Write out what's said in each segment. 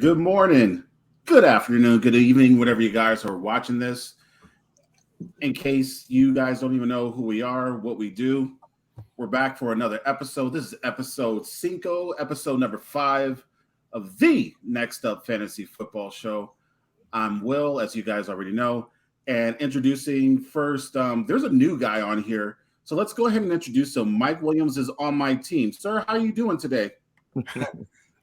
Good morning, good afternoon, good evening, whatever you guys are watching this. In case you guys don't even know who we are, what we do, we're back for another episode. This is episode cinco, episode number 5 of the Next Up Fantasy Football Show. I'm Will, as you guys already know, and introducing first, there's a new guy on here. So let's go ahead and introduce him. Mike Williams is on my team. Sir, how are you doing today?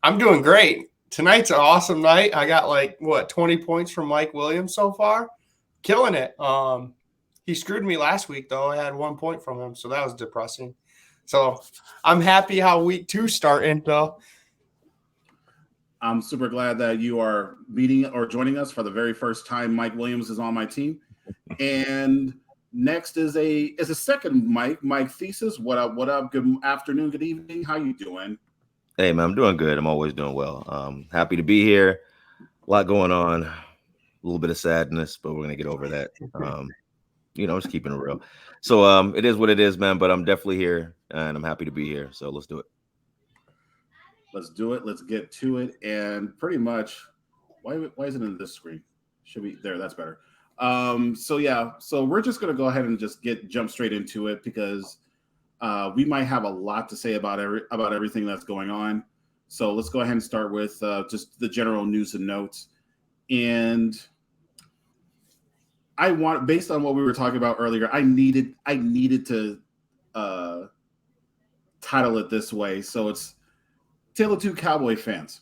I'm doing great. Tonight's an awesome night. I got 20 points from Mike Williams so far. Killing it. He screwed me last week, though. I had 1 point from him, so that was depressing. So I'm happy how week 2 starting, though. I'm super glad that you are meeting or joining us for the very first time. Mike Williams is on my team. And next is a second Mike Thesis. What up? Good afternoon, good evening. How you doing? Hey, man, I'm doing good. I'm always doing well. Happy to be here. A lot going on. A little bit of sadness, but we're going to get over that. Just keeping it real. So it is what it is, man, but I'm definitely here, and I'm happy to be here. So let's do it. Let's do it. Let's get to it. And pretty much, why is it in this screen? Should we? There, that's better. So we're just going to go ahead and just jump straight into it because we might have a lot to say about everything that's going on. So let's go ahead and start with just the general news and notes. And I want, based on what we were talking about earlier, I needed to title it this way. So it's Tale of Two Cowboy Fans.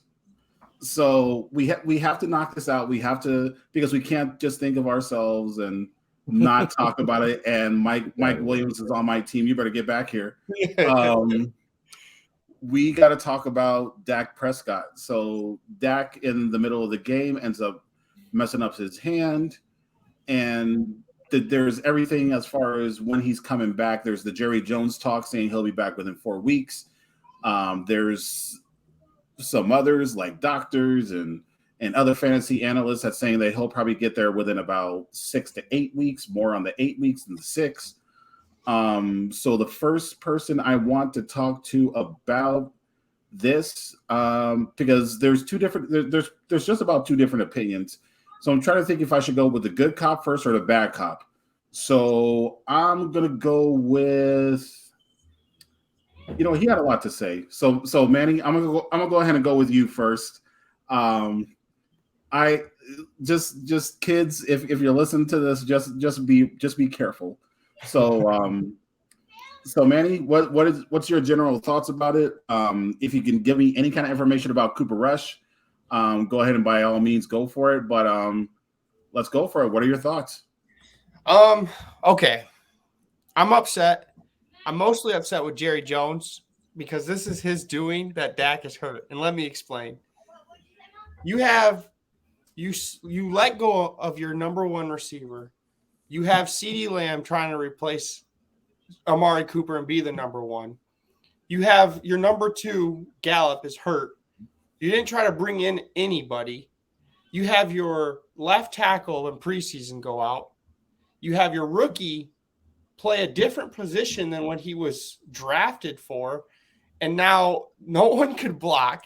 So we have to knock this out. We have to, because we can't just think of ourselves and not talk about it. And Mike Williams is on my team. You better get back here. We got to talk about Dak Prescott. So Dak, in the middle of the game, ends up messing up his hand. And there's everything as far as when he's coming back. There's the Jerry Jones talk saying he'll be back within 4 weeks. There's some others like doctors and other fantasy analysts that's saying that he'll probably get there within about 6 to 8 weeks, more on the 8 weeks than the 6. So the first person I want to talk to about this, because there's just about 2 different opinions. So I'm trying to think if I should go with the good cop first or the bad cop. So I'm gonna go with, he had a lot to say. So Manny, I'm gonna go ahead and go with you first. I just kids, if you're listening to this, just be careful. So so Manny, what's your general thoughts about it? If you can give me any kind of information about Cooper Rush, go ahead and by all means go for it. But let's go for it. What are your thoughts? Okay. I'm upset. I'm mostly upset with Jerry Jones because this is his doing that Dak is hurt. And let me explain. You let go of your number 1 receiver. You have CeeDee Lamb trying to replace Amari Cooper and be the number 1. You have your number 2, Gallup, is hurt. You didn't try to bring in anybody. You have your left tackle in preseason go out. You have your rookie play a different position than what he was drafted for. And now no one could block.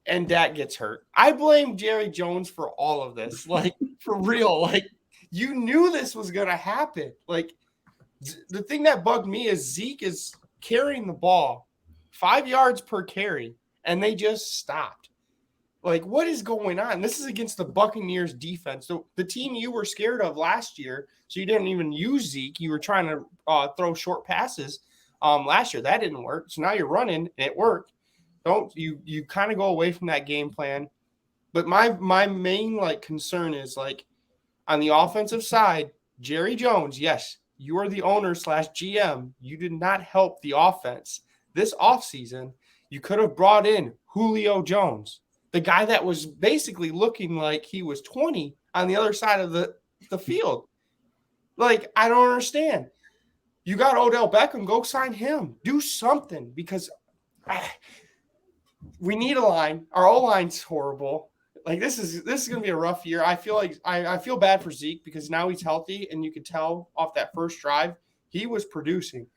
And Dak gets hurt. I blame Jerry Jones for all of this. Like, for real. Like, you knew this was going to happen. Like, the thing that bugged me is Zeke is carrying the ball 5 yards per carry, and they just stopped. Like, what is going on? This is against the Buccaneers defense. So the team you were scared of last year, so you didn't even use Zeke. You were trying to throw short passes last year. That didn't work. So now you're running, and it worked. You kind of go away from that game plan. But my main concern is on the offensive side, Jerry Jones, yes, you are the owner / GM. You did not help the offense. This offseason, you could have brought in Julio Jones, the guy that was basically looking like he was 20 on the other side of the field. Like, I don't understand. You got Odell Beckham, go sign him. Do something because we need a line. Our O-line's horrible. Like, this is going to be a rough year. I feel like I feel bad for Zeke because now he's healthy, and you could tell off that first drive he was producing.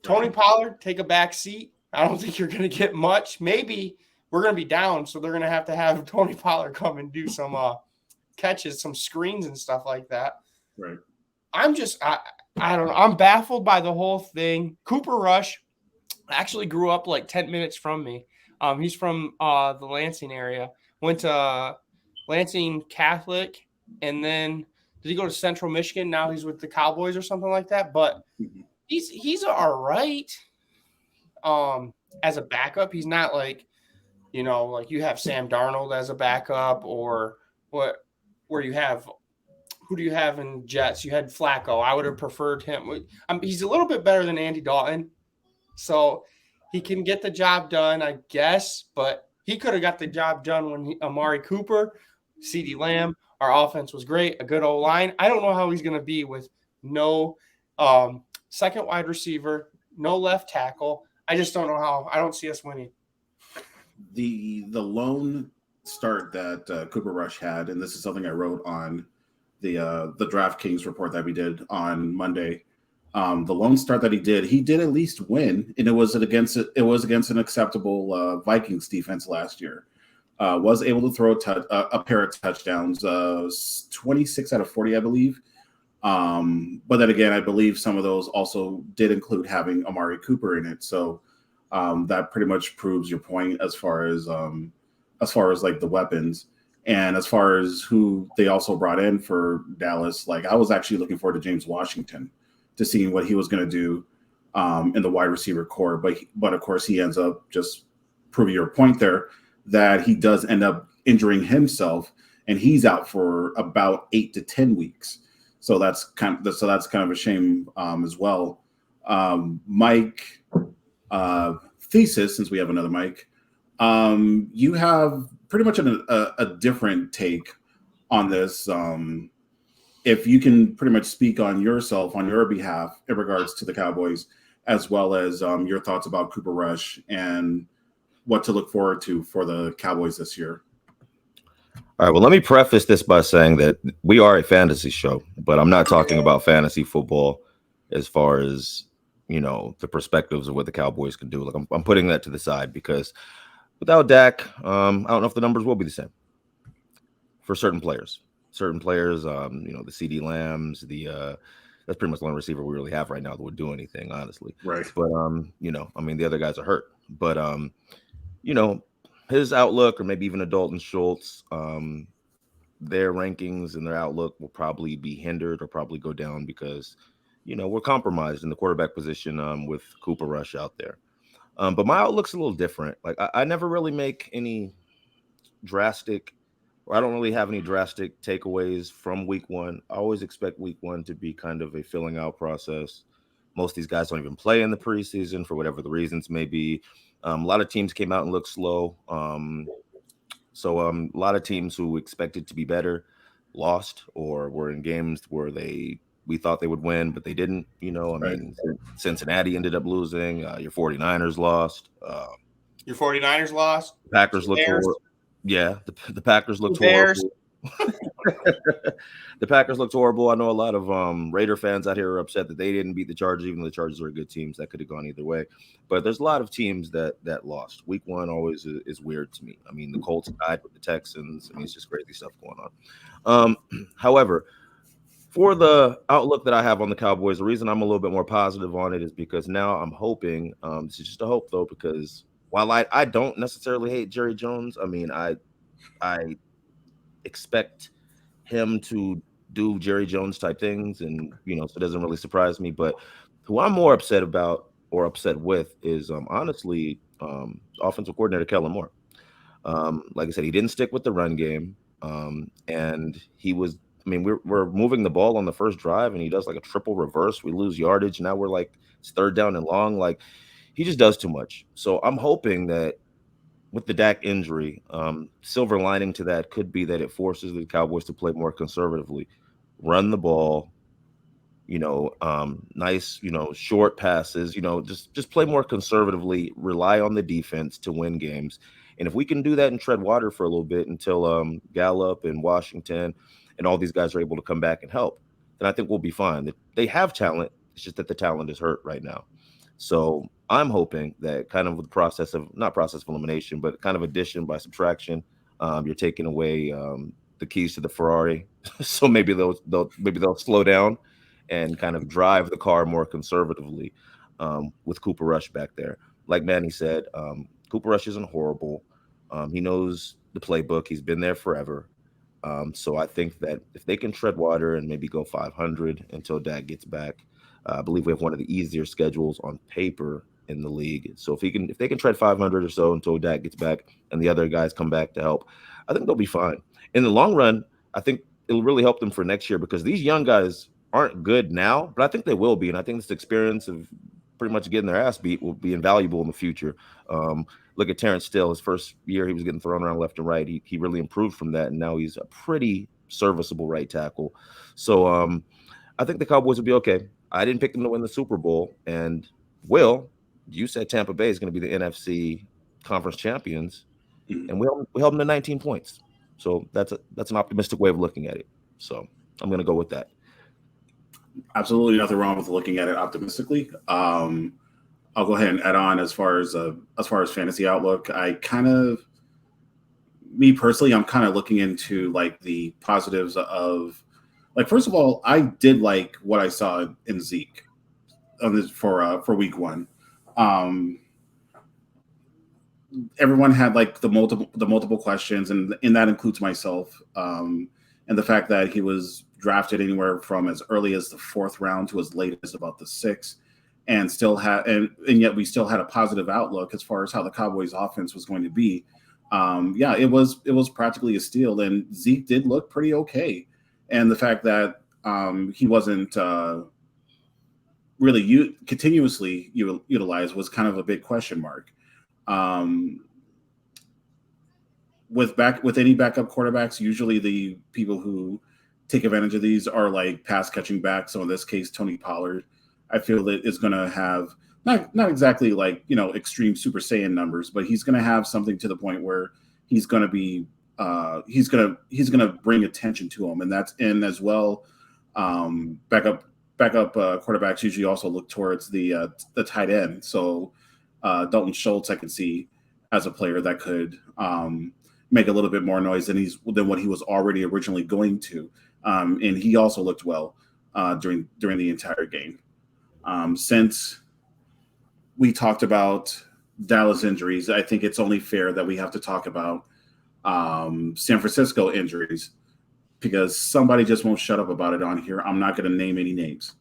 Tony Pollard, take a back seat. I don't think you're going to get much. Maybe we're going to be down, so they're going to have Tony Pollard come and do some catches, some screens and stuff like that. Right. I don't know. I'm baffled by the whole thing. Cooper Rush actually grew up like 10 minutes from me. He's from the Lansing area. Went to Lansing Catholic, and then did he go to Central Michigan? Now he's with the Cowboys or something like that. But he's all right. As a backup, he's not like, like you have Sam Darnold as a backup, or where you have, who do you have in Jets? You had Flacco. I would have preferred him. He's a little bit better than Andy Dalton, so he can get the job done, I guess. But he could have got the job done when Amari Cooper, CeeDee Lamb. Our offense was great, a good O-line. I don't know how he's going to be with no second wide receiver, no left tackle. I just don't know how. I don't see us winning. The lone start that Cooper Rush had, and this is something I wrote on the DraftKings report that we did on Monday. The lone start that he did at least win, and it was against an acceptable Vikings defense last year. Was able to throw a pair of touchdowns, 26 out of 40, I believe. But then again, I believe some of those also did include having Amari Cooper in it. So that pretty much proves your point as far as like the weapons, and as far as who they also brought in for Dallas. Like, I was actually looking forward to James Washington, to seeing what he was going to do in the wide receiver core. But of course, he ends up just proving your point there that he does end up injuring himself, and he's out for about 8 to 10 weeks. So that's kind of a shame as well. Mike, thesis, since we have another Mike, you have pretty much a different take on this. If you can pretty much speak on yourself, on your behalf, in regards to the Cowboys, as well as your thoughts about Cooper Rush and what to look forward to for the Cowboys this year. All right, well, let me preface this by saying that we are a fantasy show, but I'm not talking about fantasy football as far as, the perspectives of what the Cowboys can do. Like, I'm putting that to the side, because without Dak, I don't know if the numbers will be the same for certain players. The CeeDee Lambs, that's pretty much the only receiver we really have right now that would do anything, honestly. Right. But, the other guys are hurt. But, his outlook, or maybe even a Dalton Schultz, their rankings and their outlook will probably be hindered or probably go down because, we're compromised in the quarterback position with Cooper Rush out there. But my outlook's a little different. Like, I never really make any drastic, or I don't really have any drastic takeaways from week one. I always expect week one to be kind of a filling out process. Most of these guys don't even play in the preseason for whatever the reasons may be. A lot of teams came out and looked slow. So a lot of teams who expected to be better lost, or were in games where we thought they would win, but they didn't. Mean, Cincinnati ended up losing. Your 49ers lost. Your 49ers lost. Packers looked horrible. Yeah, the Packers looked Bears. horrible. The Packers looked horrible. I know a lot of Raider fans out here are upset that they didn't beat the Chargers, even though the Chargers are good teams. That could have gone either way. But there's a lot of teams that lost. Week one always is weird to me. I mean, the Colts tied with the Texans. I mean, it's just crazy stuff going on. However, for the outlook that I have on the Cowboys, the reason I'm a little bit more positive on it is because now I'm hoping, this is just a hope though, because while I don't necessarily hate Jerry Jones, I mean, I expect him to do Jerry Jones type things, and so it doesn't really surprise me. But who I'm more upset about or upset with is honestly offensive coordinator Kellen Moore. Like I said, he didn't stick with the run game, and he was. I mean, we're moving the ball on the first drive, and he does like a triple reverse. We lose yardage. Now we're like, it's 3rd down and long. Like, he just does too much. So I'm hoping that with the Dak injury, silver lining to that could be that it forces the Cowboys to play more conservatively, run the ball, nice, short passes, just play more conservatively, rely on the defense to win games. And if we can do that and tread water for a little bit until Gallup and Washington and all these guys are able to come back and help, then I think we'll be fine. They have talent. It's just that the talent is hurt right now. So I'm hoping that kind of with the not process of elimination, but kind of addition by subtraction, you're taking away the keys to the Ferrari. So maybe they'll slow down and kind of drive the car more conservatively with Cooper Rush back there. Like Manny said, Cooper Rush isn't horrible. He knows the playbook. He's been there forever. So I think that if they can tread water and maybe go 500 until Dak gets back, I believe we have one of the easier schedules on paper in the league. So if they can tread 500 or so until Dak gets back and the other guys come back to help, I think they'll be fine. In the long run, I think it'll really help them for next year because these young guys aren't good now, but I think they will be. And I think this experience of pretty much getting their ass beat will be invaluable in the future. Look at Terrence Steele. His first year, he was getting thrown around left and right. He really improved from that, and now he's a pretty serviceable right tackle. So I think the Cowboys will be okay. I didn't pick them to win the Super Bowl, and Will, you said Tampa Bay is going to be the NFC Conference champions, and we held them to 19 points. So that's an optimistic way of looking at it. So I'm going to go with that. Absolutely nothing wrong with looking at it optimistically. I'll go ahead and add on as far as fantasy outlook. Me personally, I'm kind of looking into like the positives of, like, first of all, I did like what I saw in Zeke on this for week one. Everyone had like the multiple questions, and that includes myself. And the fact that he was drafted anywhere from as early as the 4th round to as late as about the 6th. And yet we still had a positive outlook as far as how the Cowboys offense was going to be. It was practically a steal, and Zeke did look pretty okay. And the fact that he wasn't really continuously utilized was kind of a big question mark. With any backup quarterbacks, usually the people who take advantage of these are like pass catching backs. So in this case, Tony Pollard, I feel that is going to have not exactly like, extreme Super Saiyan numbers, but he's going to have something to the point where he's going to be he's going to bring attention to him, and that's in as well. Backup quarterbacks usually also look towards the tight end. So Dalton Schultz, I can see as a player that could make a little bit more noise than what he was already originally going to, and he also looked well during the entire game. Since we talked about Dallas injuries, I think it's only fair that we have to talk about San Francisco injuries, because somebody just won't shut up about it on here. I'm not going to name any names.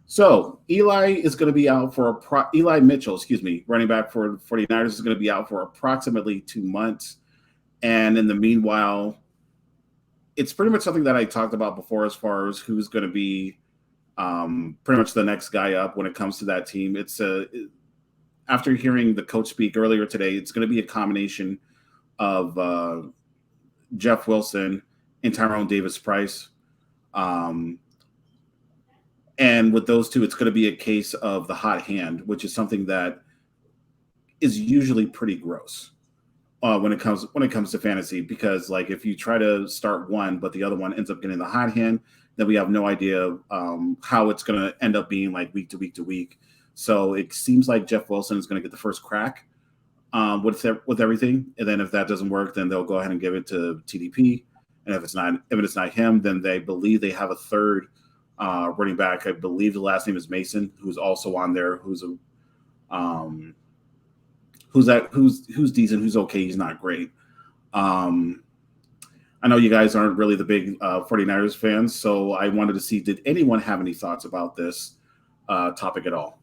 So Eli Mitchell, running back for 49ers, is going to be out for approximately 2 months. And in the meanwhile, it's pretty much something that I talked about before as far as who's going to be pretty much the next guy up when it comes to that team. After hearing the coach speak earlier today, it's going to be a combination of Jeff Wilson and Tyrone Davis-Price. And with those two, it's going to be a case of the hot hand, which is something that is usually pretty gross when it comes to fantasy, because like if you try to start one, but the other one ends up getting the hot hand, then we have no idea how it's going to end up being like week to week to week. So it seems like Jeff Wilson is going to get the first crack with everything, and then if that doesn't work, then they'll go ahead and give it to TDP. And if it's not him, then they believe they have a third running back. I believe the last name is Mason, who's also on there. Who's decent, who's okay, he's not great. I know you guys aren't really the big 49ers fans, so I wanted to see, did anyone have any thoughts about this topic at all?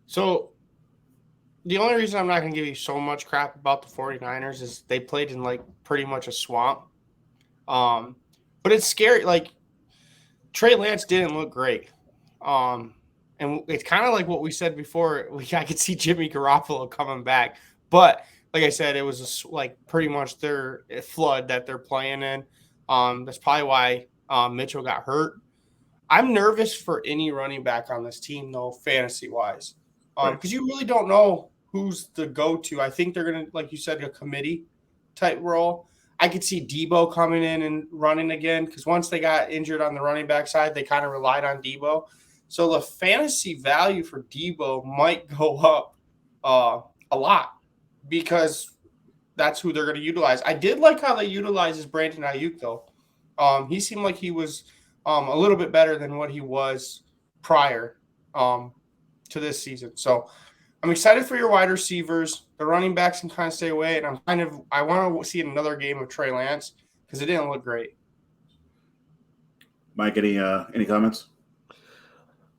So the only reason I'm not going to give you so much crap about the 49ers is they played in like pretty much a swamp. But it's scary. Like Trey Lance didn't look great. And it's kind of like what we said before. I could see Jimmy Garoppolo coming back. But like I said, it was pretty much their flood that they're playing in. That's probably why Mitchell got hurt. I'm nervous for any running back on this team, though, fantasy-wise. Because you really don't know who's the go-to. I think they're going to, like you said, a committee-type role. I could see Debo coming in and running again, because once they got injured on the running back side, they kind of relied on Debo. So the fantasy value for Debo might go up a lot because that's who they're going to utilize. I did like how they utilizes Brandon Ayuk, though. He seemed like he was a little bit better than what he was prior to this season. So I'm excited for your wide receivers. The running backs can kind of stay away, and I want to see another game of Trey Lance because it didn't look great. Mike, any comments?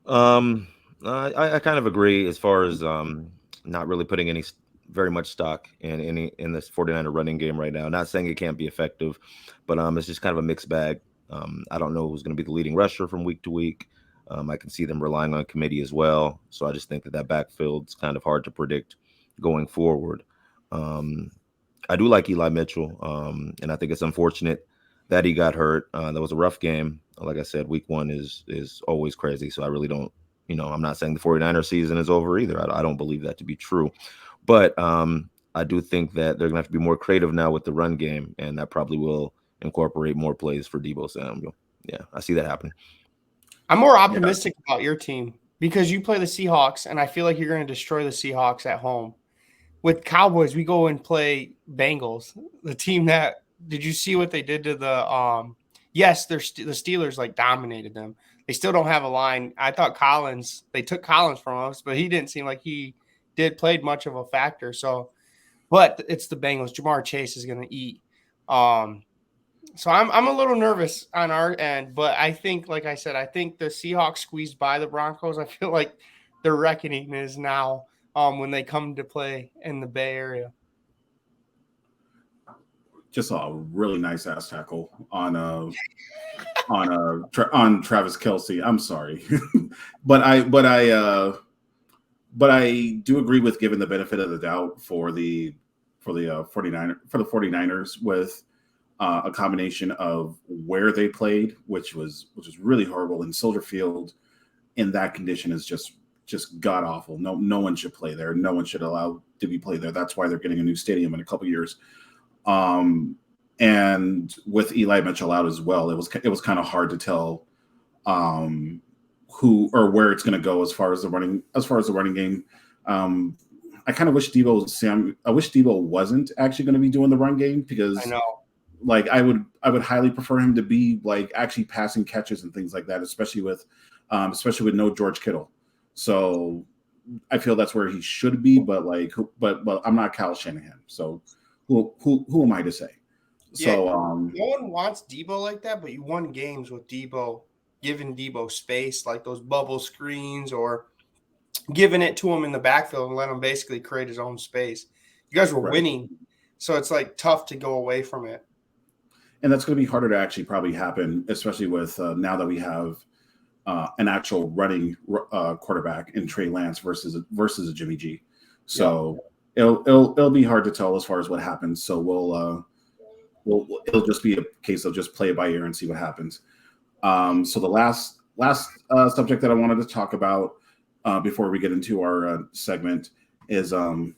I kind of agree as far as not really putting any very much stock in this 49er running game right now. Not saying it can't be effective, but it's just kind of a mixed bag. I don't know who's going to be the leading rusher from week to week. I can see them relying on committee as well. So I just think that backfield's kind of hard to predict going forward. I do like Eli Mitchell, and I think it's unfortunate that he got hurt. That was a rough game. Like I said, week one is always crazy. So I really don't, I'm not saying the 49er season is over either. I don't believe that to be true. But I do think that they're going to have to be more creative now with the run game, and that probably will incorporate more plays for Deebo Samuel. Yeah, I see that happening. I'm more optimistic about your team because you play the Seahawks, and I feel like you're going to destroy the Seahawks at home. With Cowboys, we go and play Bengals, the team that – did you see what they did to the yes, the Steelers, like, dominated them. They still don't have a line. I thought they took Collins from us, but he didn't seem like he played much of a factor. So, but it's the Bengals. Jamar Chase is going to eat. So I'm a little nervous on our end, but I think, like I said, I think the Seahawks squeezed by the Broncos. I feel like their reckoning is now when they come to play in the Bay Area. Just a really nice ass tackle on Travis Kelce. I'm sorry, but I do agree with giving the benefit of the doubt for the 49ers with a combination of where they played, which was really horrible, and Soldier Field in that condition is just god awful. No one should play there. No one should allow to be played there. That's why they're getting a new stadium in a couple years. And with Eli Mitchell out as well, it was kind of hard to tell who or where it's going to go as far as the running game. I kind of wish Debo wasn't actually going to be doing the run game because I know. Like I would highly prefer him to be like actually passing catches and things like that, especially with no George Kittle. So I feel that's where he should be, but I'm not Kyle Shanahan, so who am I to say? Yeah, so no one wants Debo like that, but you won games with Debo, giving Debo space like those bubble screens or giving it to him in the backfield and let him basically create his own space. You guys were winning, so it's like tough to go away from it. And that's going to be harder to actually probably happen, especially with now that we have an actual running quarterback in Trey Lance versus a Jimmy G. So it'll be hard to tell as far as what happens. So it'll just be a case of just play it by ear and see what happens. So the last subject that I wanted to talk about before we get into our segment is old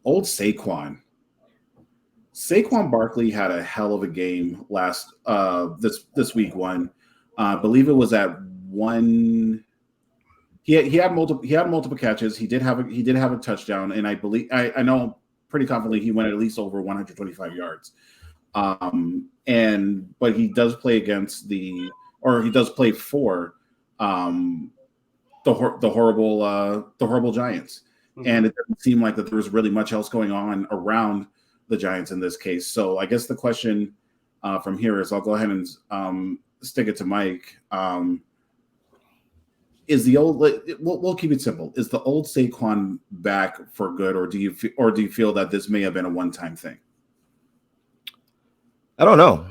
Saquon. Saquon Barkley had a hell of a game this week one. I believe it was at one. He had multiple catches. He did have a touchdown, and I know pretty confidently he went at least over 125 yards. But he does play for the horrible Giants, and it doesn't seem like that there was really much else going on around the Giants in this case. So I guess the question from here is, I'll go ahead and stick it to Mike. Is the old? We'll keep it simple. Is the old Saquon back for good, or do you feel that this may have been a one-time thing? I don't know.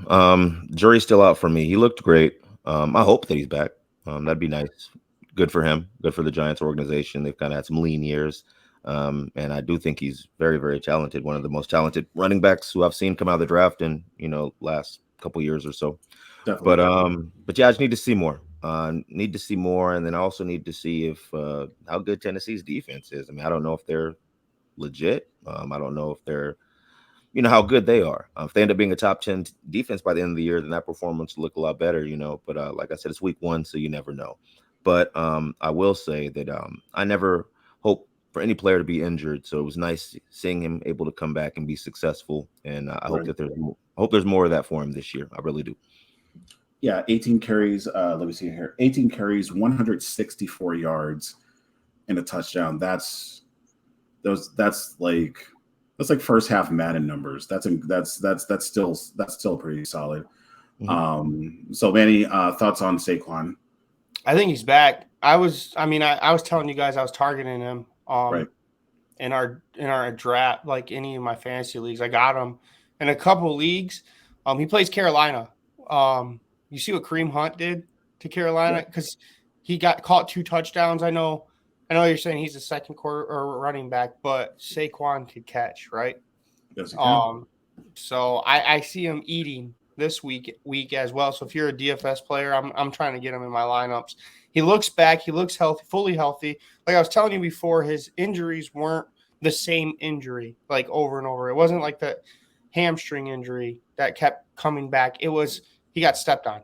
Jury's still out for me. He looked great. I hope that he's back. That'd be nice. Good for him. Good for the Giants organization. They've kind of had some lean years. And I do think he's very, very talented. One of the most talented running backs who I've seen come out of the draft in, last couple years or so. Definitely. But yeah, I just need to see more. And then I also need to see if how good Tennessee's defense is. I mean, I don't know if they're legit. I don't know if they're, how good they are. If they end up being a top 10 defense by the end of the year, then that performance will look a lot better, But like I said, it's week one, so you never know. But I will say that I never hope for any player to be injured. So it was nice seeing him able to come back and be successful. And I hope that there's more of that for him this year. I really do. Yeah, 18 carries. Let me see here. 18 carries, 164 yards, and a touchdown. That's like first half Madden numbers. That's still pretty solid. So Manny, thoughts on Saquon? I think he's back. I was telling you guys I was targeting him Right. in our draft, like any of my fantasy leagues. I got him in a couple leagues. He plays Carolina. You see what Kareem Hunt did to Carolina because he got caught 2 touchdowns. I know you're saying he's a second quarter or running back, but Saquon could catch, right? Yes, he can. So I see him eating this week as well. So if you're a DFS player, I'm trying to get him in my lineups. He looks back. He looks healthy, fully healthy. Like I was telling you before, his injuries weren't the same injury like over and over. It wasn't like the hamstring injury that kept coming back. It was he got stepped on.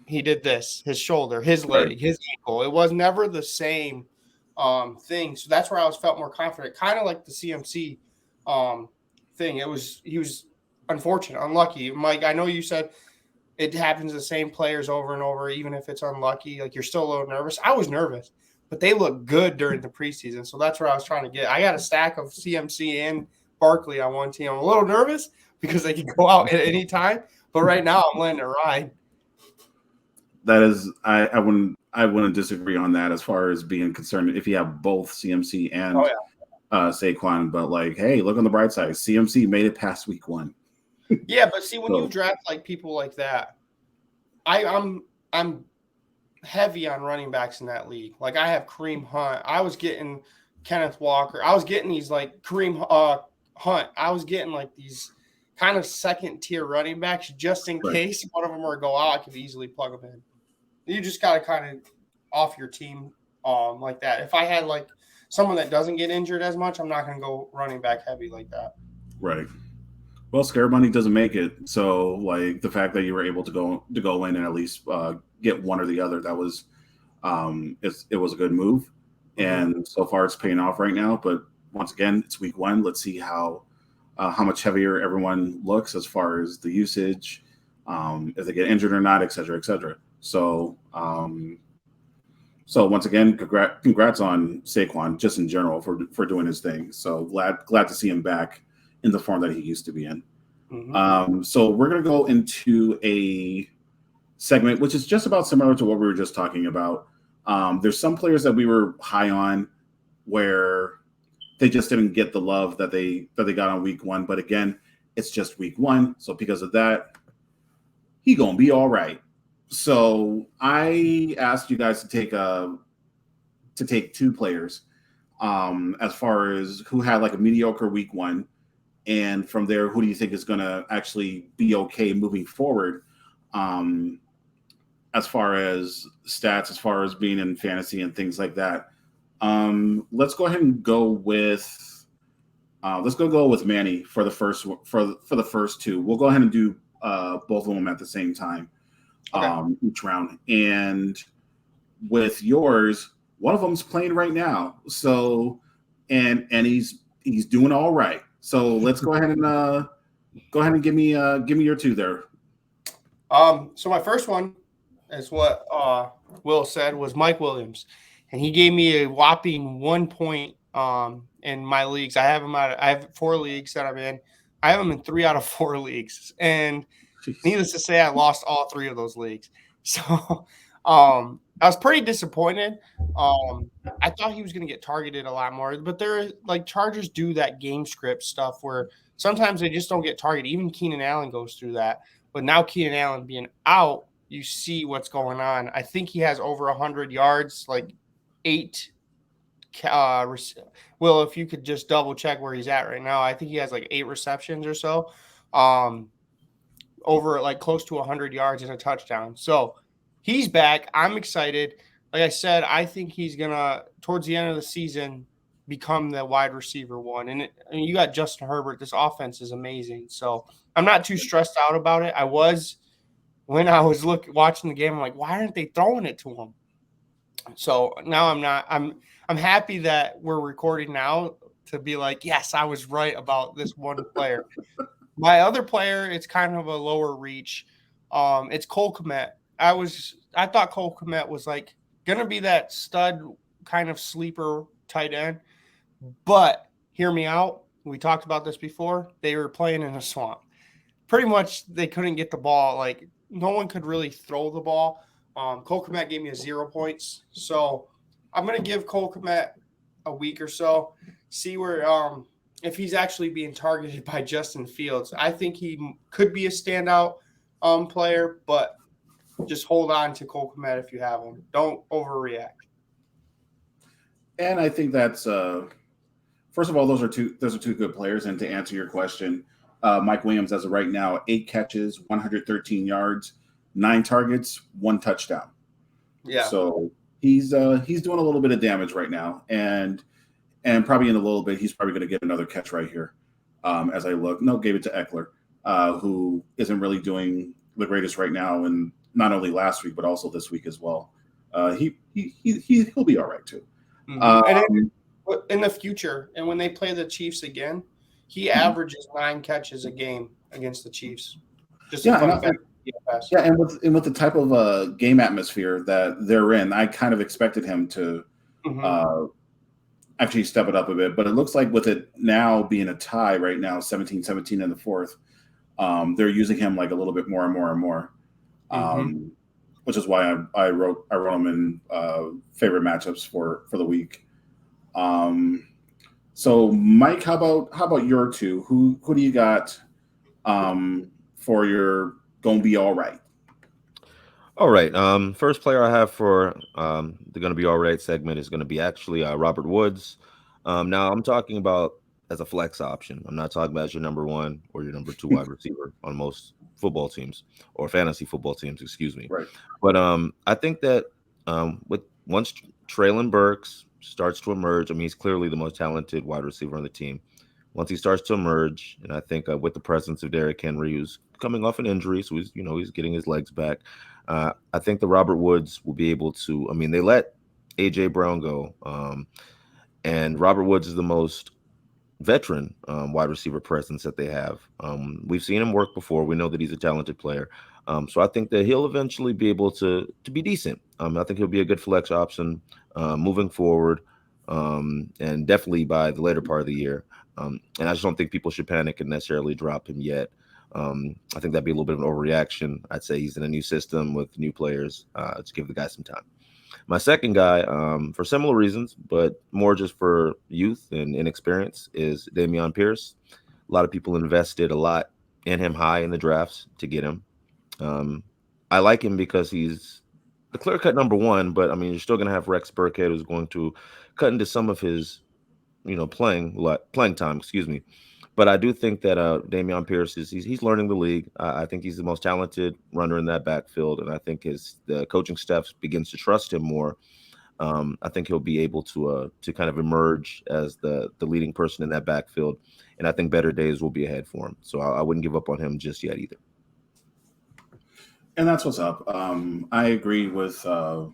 He did this, his shoulder, his leg, his ankle. It was never the same thing. So that's where I felt more confident. Kind of like the CMC thing. He was unfortunate, unlucky. Mike, I know you said it happens to the same players over and over, even if it's unlucky. Like you're still a little nervous. I was nervous, but they look good during the preseason. So that's where I was trying to get. I got a stack of CMC and Barkley on one team. I'm a little nervous because they can go out at any time. But right now I'm letting it ride. That is, I wouldn't disagree on that as far as being concerned if you have both CMC and Saquon. But like, hey, look on the bright side. CMC made it past week 1. Yeah, but see, when you draft like people like that, I'm heavy on running backs in that league. Like I have Kareem Hunt. I was getting Kenneth Walker. I was getting these like Kareem Hunt. I was getting like these kind of second tier running backs just in case one of them were to go out. I could easily plug them in. You just got to kind of off your team like that. If I had like someone that doesn't get injured as much, I'm not going to go running back heavy like that. Right. Well, scare money doesn't make it. So, like the fact that you were able to go in and at least get one or the other, that was it was a good move, and so far it's paying off right now. But once again, it's week 1. Let's see how much heavier everyone looks as far as the usage, if they get injured or not, et cetera, et cetera. So, so once again, congrats on Saquon just in general for doing his thing. So glad to see him back in the form that he used to be in. So we're going to go into a segment, which is just about similar to what we were just talking about. There's some players that we were high on where they just didn't get the love that they got on week 1. But again, it's just week 1. So because of that, he going to be all right. So I asked you guys to take 2 players as far as who had like a mediocre week 1. And from there, who do you think is going to actually be okay moving forward as far as stats, as far as being in fantasy and things like that? Let's go ahead and go with Manny for the first for the first 2. We'll go ahead and do both of them at the same time each round. And with yours, one of them's playing right now. So and he's doing all right. So let's go ahead and give me your 2 there. So my first one is what Will said was Mike Williams, and he gave me a whopping 1 point in my leagues. I have 4 leagues that I'm in. I have him in 3 out of 4 leagues, and needless to say, I lost all 3 of those leagues. So I was pretty disappointed. I thought he was going to get targeted a lot more, but Chargers do that game script stuff where sometimes they just don't get targeted. Even Keenan Allen goes through that. But now Keenan Allen being out, you see what's going on. I think he has over 100 yards, like 8. Will, if you could just double check where he's at right now, I think he has like 8 receptions or so, over like close to 100 yards and a touchdown. So he's back. I'm excited. Like I said, I think he's gonna towards the end of the season become the wide receiver 1. And you got Justin Herbert. This offense is amazing. So I'm not too stressed out about it. I was when I was watching the game. I'm like, why aren't they throwing it to him? So now I'm happy that we're recording now to be like, yes, I was right about this one player. My other player, it's kind of a lower reach. It's Cole Kmet. I thought Cole Kmet was like gonna be that stud kind of sleeper tight end, but hear me out. We talked about this before. They were playing in a swamp. Pretty much, they couldn't get the ball. Like no one could really throw the ball. Cole Kmet gave me a 0 points, so I'm gonna give Cole Kmet a week or so, see where if he's actually being targeted by Justin Fields. I think he could be a standout player, but just hold on to Cole Kmet if you have him. Don't overreact. And I think that's first of all, those are two good players. And to answer your question, Mike Williams, as of right now, 8 catches, 113 yards, 9 targets, 1 touchdown. Yeah. So he's doing a little bit of damage right now, and probably in a little bit he's probably going to get another catch right here. As I look, no, gave it to Eckler, who isn't really doing the greatest right now, and not only last week but also this week as well. He'll be all right too. And in the future, and when they play the Chiefs again, he averages 9 catches a game against the Chiefs. Just a fun fact. Yeah, and with the type of game atmosphere that they're in, I kind of expected him to actually step it up a bit. But it looks like with it now being a tie right now, 17-17 in the fourth, they're using him like a little bit more and more and more, which is why I wrote him in favorite matchups for the week. So Mike, how about your two? Who do you got for your gonna be all right? All right. First player I have for the gonna be all right segment is gonna be actually Robert Woods. Now I'm talking about as a flex option. I'm not talking about as your number 1 or your number 2 wide receiver on most football teams or fantasy football teams, excuse me. Right. But I think that once Treylon Burks starts to emerge, I mean, he's clearly the most talented wide receiver on the team. Once he starts to emerge, and I think with the presence of Derrick Henry, who's coming off an injury, so he's getting his legs back. I think the Robert Woods will be able to. I mean, they let AJ Brown go, and Robert Woods is the most veteran wide receiver presence that they have. We've seen him work before. We know that he's a talented player. So I think that he'll eventually be able to be decent. I think he'll be a good flex option moving forward, and definitely by the later part of the year. And I just don't think people should panic and necessarily drop him yet. I think that'd be a little bit of an overreaction. I'd say he's in a new system with new players. Let's give the guy some time. My second guy, for similar reasons, but more just for youth and inexperience, is Dameon Pierce. A lot of people invested a lot in him high in the drafts to get him. I like him because he's the clear-cut number 1, but I mean, you're still going to have Rex Burkhead, who's going to cut into some of his, playing time. Excuse me. But I do think that Dameon Pierce he's learning the league. I think he's the most talented runner in that backfield, and I think the coaching staff begins to trust him more. I think he'll be able to kind of emerge as the leading person in that backfield, and I think better days will be ahead for him. So I wouldn't give up on him just yet either. And that's what's up. I agree with the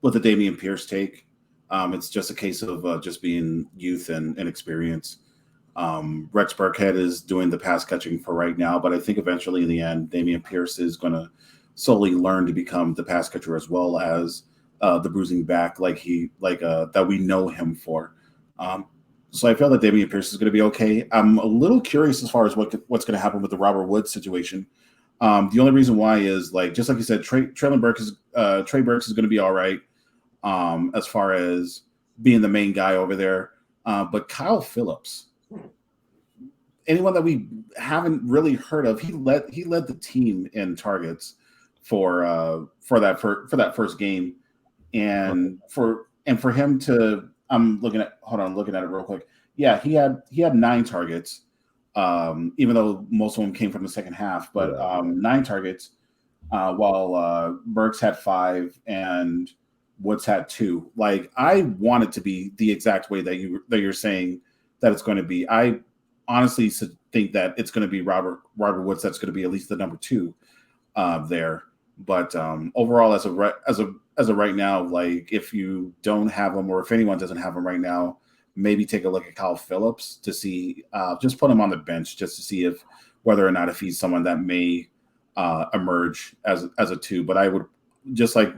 Dameon Pierce take. It's just a case of just being youth and inexperience. Rex Burkhead is doing the pass catching for right now, but I think eventually in the end, Dameon Pierce is going to slowly learn to become the pass catcher as well as the bruising back that we know him for. So I feel that Dameon Pierce is going to be okay. I'm a little curious as far as what's going to happen with the Robert Woods situation. The only reason why is just like you said, Trey Burks is going to be all right as far as being the main guy over there. But Kyle Phillips, anyone that we haven't really heard of, he led the team in targets for that first game, and for him to I'm looking at it real quick. Yeah, he had 9 targets. Even though most of them came from the second half, but 9 targets, while Burks had 5 and Woods had 2. Like, I want it to be the exact way that you're saying that it's going to be. I honestly think that it's going to be Robert Woods that's going to be at least the number 2 there. But overall, as of right now, like if you don't have him or if anyone doesn't have him right now, maybe take a look at Kyle Phillips to see, just put him on the bench just to see if whether or not if he's someone that may emerge as a two. But I would just like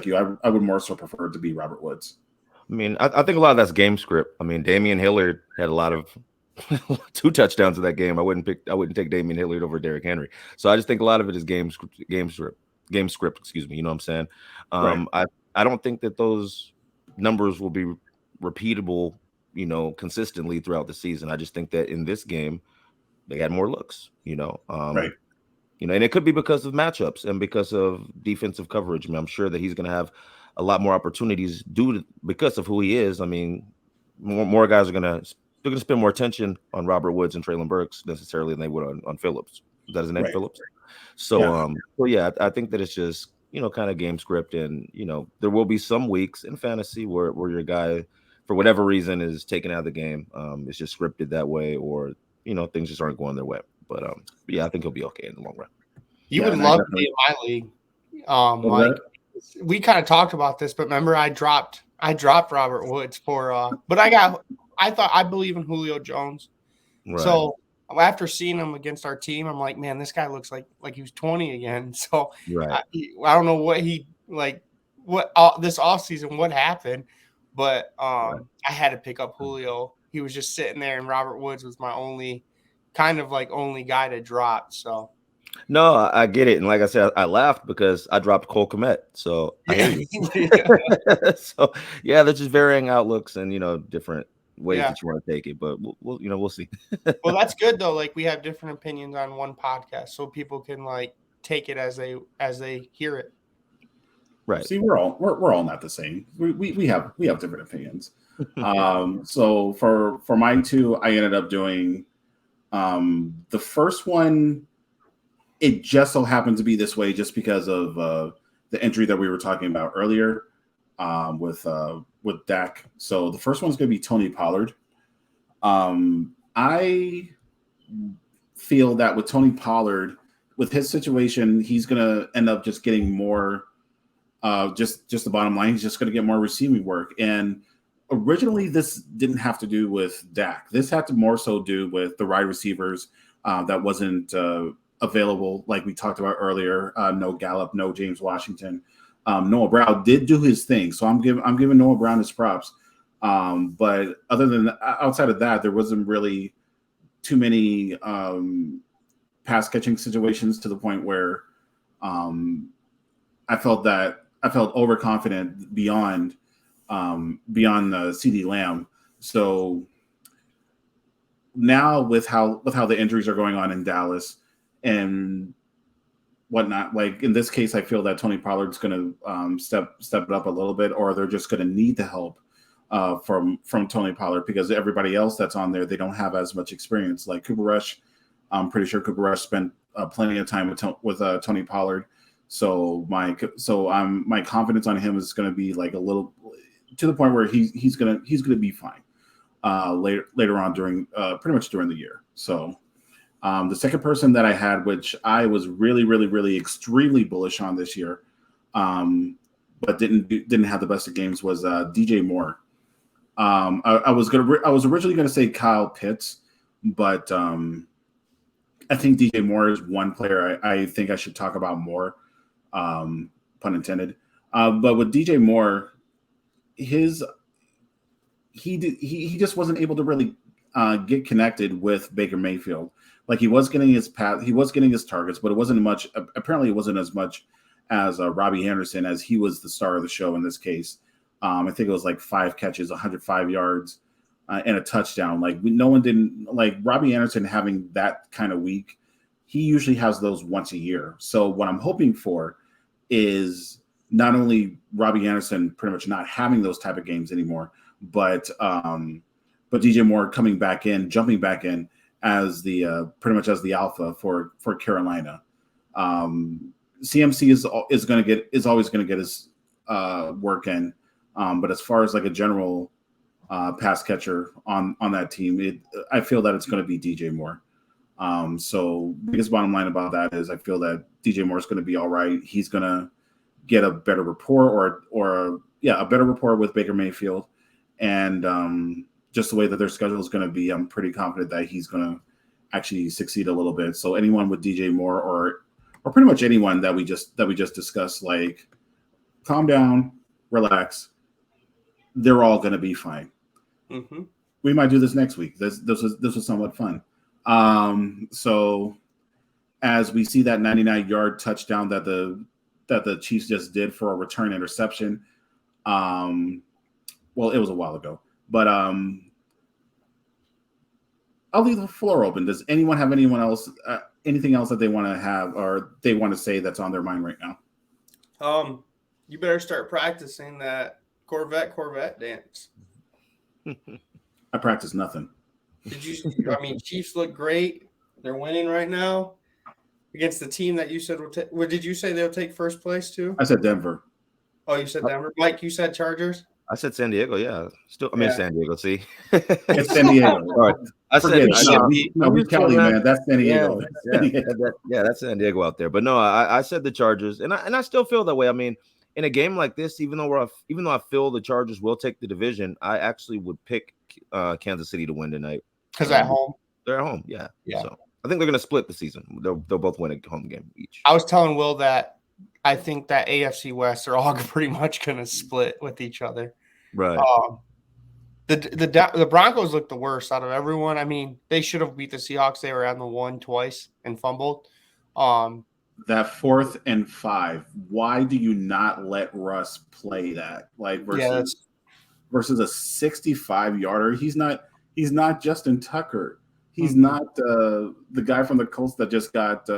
you, I would more so prefer it to be Robert Woods. I mean, I think a lot of that's game script. I mean, Damian Hillard had a lot of 2 touchdowns in that game. I wouldn't take Damian Hillard over Derrick Henry. So I just think a lot of it is game script. Excuse me. You know what I'm saying? Right. I don't think that those numbers will be repeatable, consistently throughout the season. I just think that in this game, they had more looks. Right. And it could be because of matchups and because of defensive coverage. I mean, I'm sure that he's going to have a lot more opportunities because of who he is. I mean, more guys are going to spend more attention on Robert Woods and Traylon Burks necessarily than they would on Phillips. Is that his name, Right. Phillips? So, yeah. I think that it's just, kind of game script. And, there will be some weeks in fantasy where your guy, for whatever reason, is taken out of the game. It's just scripted that way, or, things just aren't going their way. But yeah, I think he'll be okay in the long run. You would love to be in my league. Like we kind of talked about this, but remember I dropped Robert Woods for but I believe in Julio Jones. Right. So after seeing him against our team, I'm like, man, this guy looks like he was 20 again. So right. I don't know what this offseason, what happened, but I had to pick up Julio. He was just sitting there, and Robert Woods was my only guy to drop. So no, I get it. And like I said, I laughed because I dropped Cole Kmet. So I hear you. So yeah, there's just varying outlooks and different ways that you want to take it. But we'll see. Well, that's good though. Like we have different opinions on one podcast, so people can take it as they hear it. Right. See, we're all not the same. We have different opinions. So for mine too, I ended up doing the first one. It just so happened to be this way just because of the injury that we were talking about earlier with Dak. So the first one's going to be Tony Pollard. I feel that with Tony Pollard, with his situation, he's going to end up just getting more. Just the bottom line, he's just going to get more receiving work. And originally, this didn't have to do with Dak. This had to more so do with the wide receivers that wasn't available, like we talked about earlier. No Gallup, no James Washington. Noah Brown did do his thing, so I'm giving Noah Brown his props. But other than outside of that, there wasn't really too many pass catching situations to the point where I felt overconfident beyond CD Lamb. So now with how the injuries are going on in Dallas and whatnot, like in this case, I feel that Tony Pollard's going to step it up a little bit, or they're just going to need the help from Tony Pollard because everybody else that's on there, they don't have as much experience. Like Cooper Rush, I'm pretty sure Cooper Rush spent plenty of time with Tony Pollard. So my confidence on him is going to be like a little to the point where he's gonna be fine later on during pretty much during the year. So the second person that I had, which I was really, really, really extremely bullish on this year, but didn't have the best of games, was DJ Moore. I was originally gonna say Kyle Pitts, but I think DJ Moore is one player I think I should talk about more. Pun intended. But with DJ Moore, he just wasn't able to really get connected with Baker Mayfield. Like he was getting his targets, but it wasn't much. Apparently, it wasn't as much as Robbie Anderson, as he was the star of the show in this case. I think it was like 5 catches, 105 yards, and a touchdown. Like no one didn't like Robbie Anderson having that kind of week. He usually has those once a year. So what I'm hoping for is not only Robbie Anderson pretty much not having those type of games anymore, but DJ Moore jumping back in as the pretty much as the alpha for Carolina. CMC is always going to get his work in, but as far as like a general pass catcher on that team, I feel that it's going to be DJ Moore. So biggest bottom line about that is I feel that DJ Moore is going to be all right. He's going to get a better rapport a better rapport with Baker Mayfield. And just the way that their schedule is going to be, I'm pretty confident that he's going to actually succeed a little bit. So anyone with DJ Moore or pretty much anyone that we just discussed, like, calm down, relax. They're all going to be fine. Mm-hmm. We might do this next week. This was somewhat fun. So as we see that 99-yard touchdown that the Chiefs just did for a return interception, well, it was a while ago, but I'll leave the floor open. Does anyone have anything else that they want to have or they want to say that's on their mind right now? You better start practicing that Corvette dance. I practice nothing. Chiefs look great. They're winning right now against the team that you said will take. What did you say they'll take first place too? I said Denver. Oh, you said Denver. Mike, you said Chargers. I said San Diego. Yeah, San Diego. See, it's San Diego. All right. I said we Cali, man. That's San Diego. That's San Diego out there. But no, I said the Chargers, and I still feel that way. I mean, in a game like this, even though I feel the Chargers will take the division, I actually would pick Kansas City to win tonight. Because at home, they're at home. Yeah. So I think they're going to split the season. They'll both win a home game each. I was telling Will that I think that AFC West are all pretty much going to split with each other. Right. The Broncos look the worst out of everyone. I mean, they should have beat the Seahawks. They were on the one twice and fumbled. That 4th and 5. Why do you not let Russ play that? Like versus a 65-yarder. He's not Justin Tucker. He's not the guy from the Colts that just got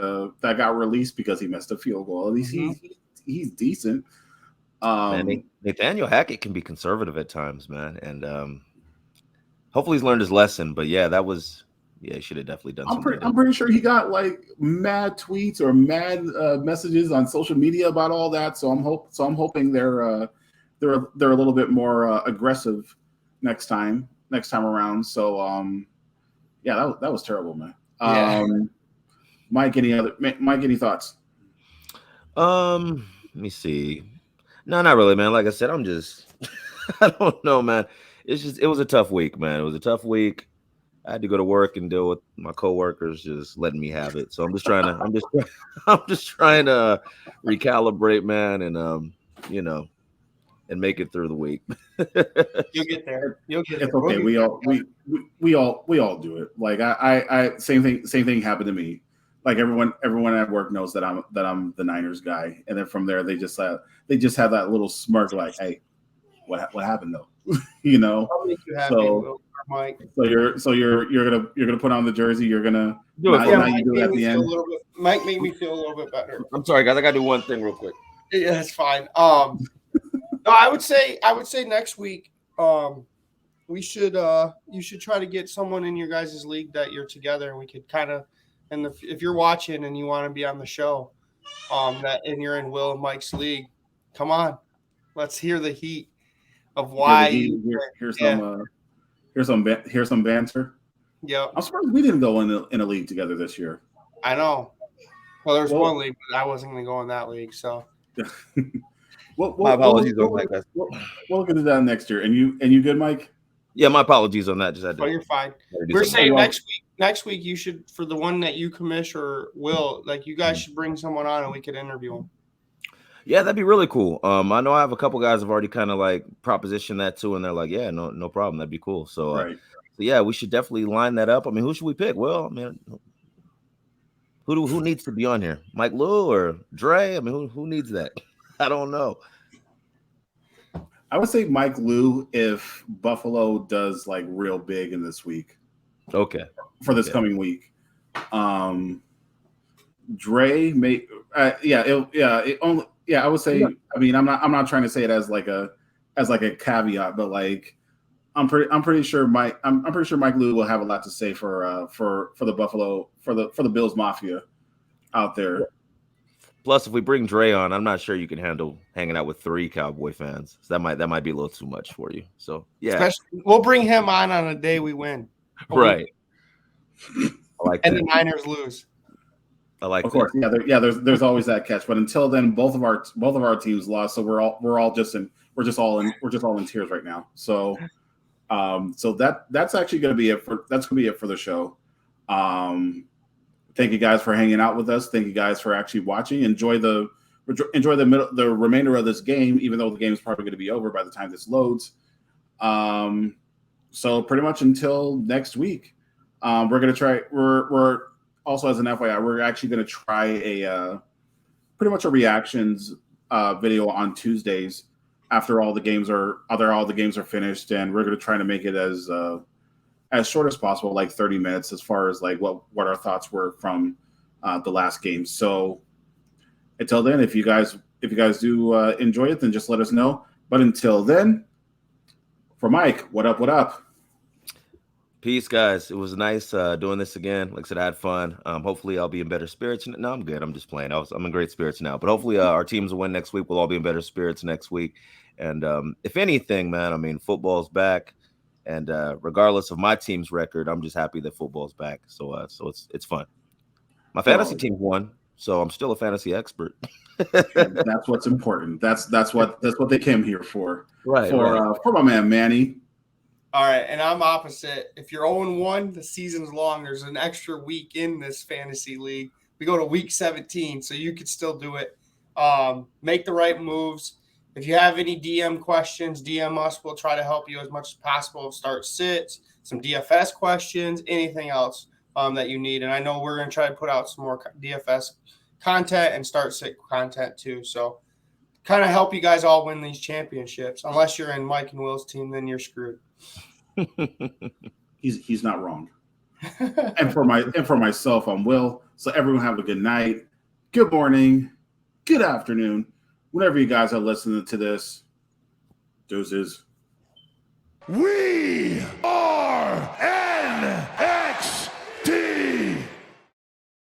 released because he missed a field goal. At least he's decent. Nathaniel Hackett can be conservative at times, man, and hopefully he's learned his lesson. But yeah, he should have definitely done something. I'm pretty sure he got like mad tweets or mad messages on social media about all that. So I'm hoping they're a little bit more aggressive next time around. So that was terrible, man. Mike, any thoughts? Let me see. No, not really, man. Like I said, I'm just I don't know, man. It was a tough week, man. It was a tough week. I had to go to work and deal with my coworkers just letting me have it. So I'm just trying to recalibrate, man, and and make it through the week. You'll get there. It's okay. We all do it. Like I same thing happened to me. Like everyone at work knows that I'm the Niners guy, and then from there they just have that little smirk, like, hey, what happened though? I'll make you happy, Mike. So you're gonna put on the jersey. You're gonna do it. You do it at the end. Mike made me feel a little bit better. I'm sorry, guys. I gotta do one thing real quick. Yeah, that's fine. No, I would say next week, you should try to get someone in your guys' league that you're together, and we could kind of, and if you're watching and you want to be on the show, and you're in Will and Mike's league, come on, let's hear the heat of why. Here's some banter. Yeah, I'm surprised we didn't go in a league together this year. I know. Well, there's one league, but I wasn't going to go in that league, so. My apologies on that, guys. We'll look into that next year. And you good, Mike? Yeah, my apologies on that. You're fine. We're saying next week you should, for the one that you commish or Will, like you guys should bring someone on and we could interview them. Yeah, that'd be really cool. I know I have a couple guys have already kind of like propositioned that too, and they're like, yeah, no problem. That'd be cool. So, right. So yeah, we should definitely line that up. I mean, who should we pick? Well, I mean, who needs to be on here? Mike Lou or Dre? I mean, who needs that? I don't know. I would say Mike Lou if Buffalo does like real big in this week. Okay. For this coming week. Dre may I would say, I mean, I'm not trying to say it as like a caveat, but like I'm pretty sure Mike Lou will have a lot to say for the Buffalo for the Bills Mafia out there. Plus, if we bring Dre on, I'm not sure you can handle hanging out with 3 Cowboy fans. So that might be a little too much for you. So yeah, we'll bring him on a day we win. Right. I like And that. the Niners lose. I like Of course, that. there's always that catch. But until then, both of our teams lost, so we're just all in tears right now. So that's actually going to be it for the show. Thank you guys for hanging out with us. Thank you guys for actually watching. Enjoy the remainder of this game, even though the game is probably going to be over by the time this loads. So pretty much until next week, we're going to try. We're also, as an FYI, we're actually going to try pretty much a reactions video on Tuesdays after all the games are finished, and we're going to try to make it as short as possible, like 30 minutes, as far as like what our thoughts were from the last game. So until then, if you guys do enjoy it, then just let us know. But until then, for Mike, what up? What up? Peace, guys. It was nice doing this again. Like I said, I had fun. Hopefully, I'll be in better spirits. No, I'm good. I'm just playing. I'm in great spirits now. But hopefully, our teams will win next week. We'll all be in better spirits next week. And if anything, man, I mean, football's back. And regardless of my team's record, I'm just happy that football's back. So it's fun. My fantasy team won, so I'm still a fantasy expert. That's what's important. That's what they came here for. Right. For my man Manny. All right, and I'm opposite. If you're 0-1, the season's long. There's an extra week in this fantasy league. We go to week 17, so you could still do it. Make the right moves. If you have any DM questions, DM us. We'll try to help you as much as possible. Start sits, some DFS questions, anything else that you need. And I know we're going to try to put out some more DFS content and start sit content too. So kind of help you guys all win these championships. Unless you're in Mike and Will's team, then you're screwed. He's not wrong. and for myself, I'm Will. So everyone have a good night, good morning, good afternoon, whenever you guys are listening to this. Deuces. We are